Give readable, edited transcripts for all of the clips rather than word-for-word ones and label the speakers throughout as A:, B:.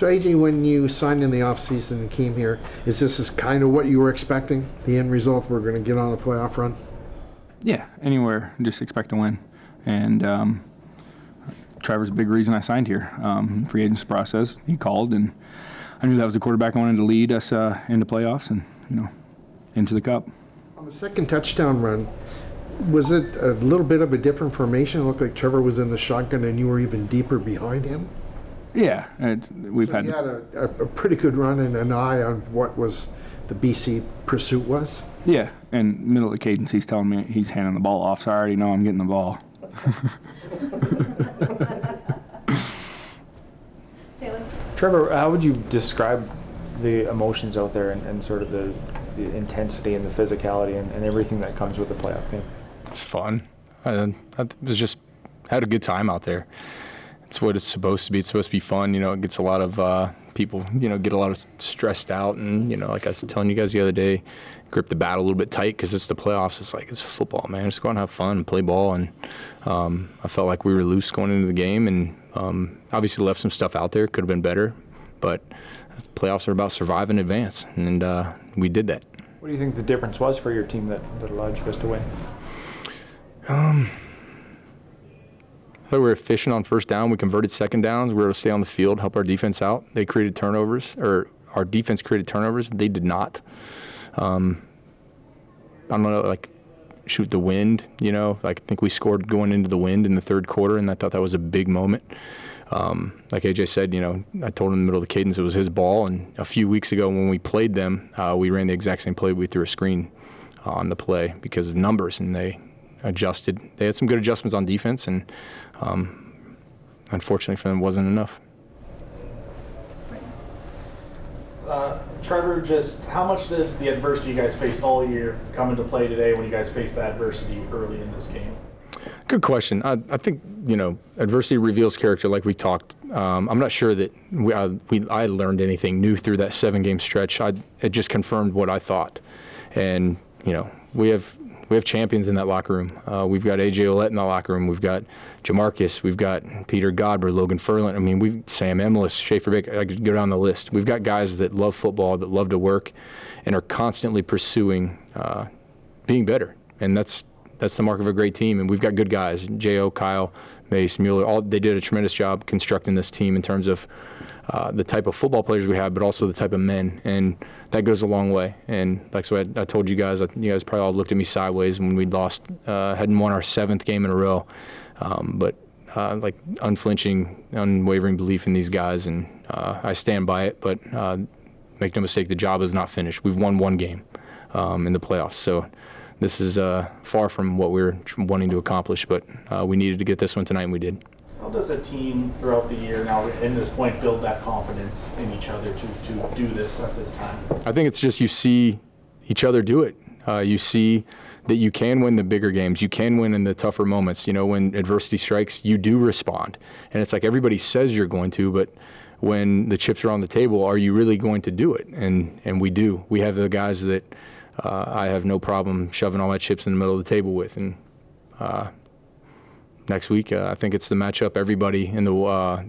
A: So AJ, when you signed in the offseason and came here, is this kind of what you were expecting? The end result, we're going to get on the playoff run?
B: Yeah, anywhere, just expect to win. And Trevor's a big reason I signed here. Free agency process, he called, and I knew that was the quarterback I wanted to lead us into playoffs and, into the Cup.
A: On the second touchdown run, was it a little bit of a different formation? It looked like Trevor was in the shotgun and you were even deeper behind him.
B: Yeah,
A: You had a pretty good run and an eye on what was the BC pursuit was.
B: Yeah, and middle of the cadence, he's telling me he's handing the ball off, so I already know I'm getting the ball.
C: Taylor?
D: Trevor, how would you describe the emotions out there and sort of the intensity and the physicality and everything that comes with the playoff game?
E: It's fun. I was just had a good time out there. It's what it's supposed to be. It's supposed to be fun. It gets a lot of people, get a lot of stressed out. And, like I was telling you guys the other day, grip the bat a little bit tight because it's the playoffs. It's football, man. Just go out and have fun and play ball. And I felt like we were loose going into the game and obviously left some stuff out there. Could have been better. But playoffs are about survive and advance. And we did that.
D: What do you think the difference was for your team that allowed you guys to win?
E: I thought we were efficient on first down. We converted second downs. We were able to stay on the field, help our defense out. They created turnovers, or our defense created turnovers. They did not. I don't know, shoot the wind, I think we scored going into the wind in the third quarter, and I thought that was a big moment. Like AJ said, I told him in the middle of the cadence it was his ball, and a few weeks ago when we played them, we ran the exact same play. We threw a screen on the play because of numbers, and they adjusted. They had some good adjustments on defense, and unfortunately for them, it wasn't enough.
F: Trevor, just how much did the adversity you guys faced all year come into play today when you guys faced that adversity early in this game?
E: Good question. I think, adversity reveals character like we talked. I'm not sure that I learned anything new through that 7-game stretch. It just confirmed what I thought. And, we have champions in that locker room. We've got A.J. Ouellette in that locker room. We've got Jamarcus. We've got Peter Godber, Logan Furlan. Sam Emlis, Schaefer Baker. I could go down the list. We've got guys that love football, that love to work, and are constantly pursuing being better. And that's the mark of a great team. And we've got good guys. J.O., Kyle, Mace, Mueller. They did a tremendous job constructing this team in terms of the type of football players we have, but also the type of men, and that goes a long way. And so I told you guys, you guys probably all looked at me sideways when we lost, hadn't won our 7th game in a row, but unflinching, unwavering belief in these guys, and I stand by it. But make no mistake, the job is not finished. We've won 1 game in the playoffs, so this is far from what we were wanting to accomplish, but we needed to get this one tonight, and we did.
F: How does a team throughout the year now, in this point, build that confidence in each other to do this at this time?
E: I think it's just you see each other do it. You see that you can win the bigger games. You can win in the tougher moments. When adversity strikes, you do respond. And it's like everybody says you're going to, but when the chips are on the table, are you really going to do it? And we do. We have the guys that I have no problem shoving all my chips in the middle of the table with. And next week, I think it's the matchup everybody in the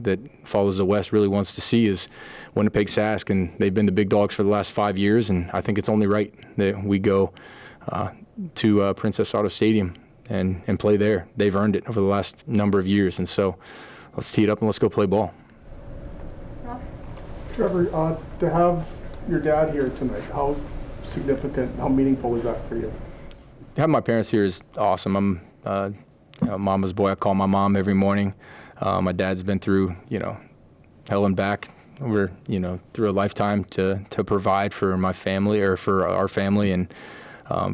E: that follows the West really wants to see is Winnipeg Sask, and they've been the big dogs for the last 5 years, and I think it's only right that we go to Princess Auto Stadium and play there. They've earned it over the last number of years, and so let's tee it up and let's go play ball.
G: Trevor, to have your dad here tonight, how significant, how meaningful was that for you?
E: To have my parents here is awesome. I'm mama's boy. I call my mom every morning. My dad's been through, hell and back over, through a lifetime to provide for my family or for our family and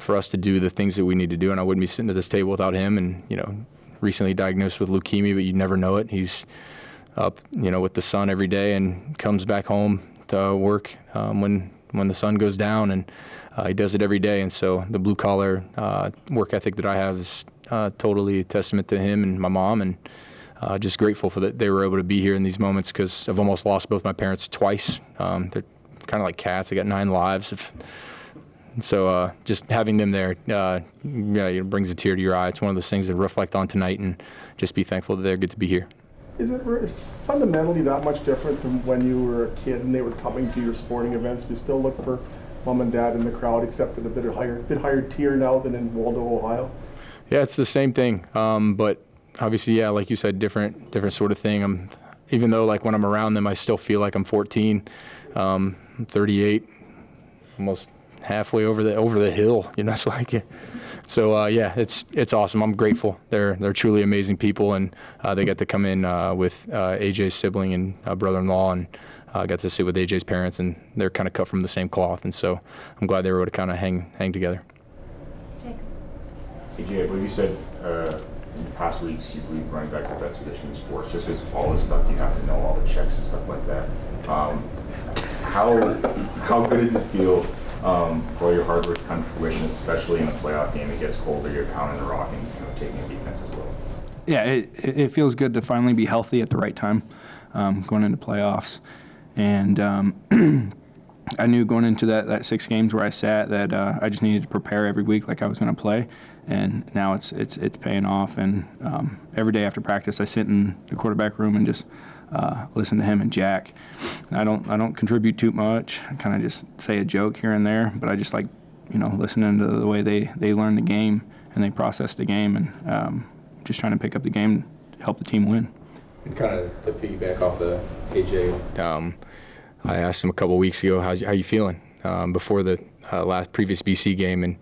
E: for us to do the things that we need to do. And I wouldn't be sitting at this table without him. And, recently diagnosed with leukemia, but you'd never know it. He's up, with the sun every day and comes back home to work when the sun goes down, and he does it every day. And so the blue collar work ethic that I have is totally a testament to him and my mom, and just grateful for that they were able to be here in these moments, because I've almost lost both my parents twice. They're kind of like cats. They got 9 lives. And so just having them there, it brings a tear to your eye. It's one of those things to reflect on tonight and just be thankful that they're good to be here.
G: Is fundamentally that much different from when you were a kid and they were coming to your sporting events? Do you still look for mom and dad in the crowd, except at a bit higher tier now than in Waldo, Ohio?
E: Yeah, it's the same thing. But obviously, yeah, like you said, different sort of thing. Even though like when I'm around them, I still feel like I'm 14. I'm 38, almost halfway over the hill. You know, it's like. So yeah, it's awesome. I'm grateful. They're truly amazing people, and they got to come in with AJ's sibling and brother-in-law, and got to sit with AJ's parents, and they're kind of cut from the same cloth, and so I'm glad they were able to kind of hang together.
C: A.J., I believe you said in past weeks you believe running back's the best position in sports, just because all this stuff you have to know, all the checks and stuff like that. How good does it feel for all your hard work to come to fruition, especially in a playoff game? It gets colder, you're pounding the rock and taking a defense as well.
B: Yeah, it feels good to finally be healthy at the right time, going into playoffs, and I knew going into that 6 games where I sat that I just needed to prepare every week like I was going to play, and now it's paying off. And every day after practice, I sit in the quarterback room and just listen to him and Jack. I don't contribute too much. I kind of just say a joke here and there, but I just like listening to the way they learn the game and they process the game, and just trying to pick up the game to help the team win.
E: And kind of to piggyback off the AJ, I asked him a couple weeks ago, how you feeling before the previous BC game, and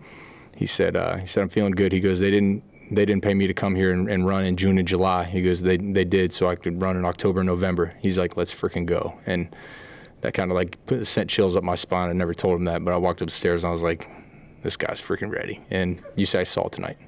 E: he said I'm feeling good. He goes, they didn't pay me to come here and run in June and July. He goes, they did so I could run in October and November. He's like, let's freaking go. And that kind of like sent chills up my spine. I never told him that, but I walked upstairs and I was like, this guy's freaking ready. And you say I saw it tonight.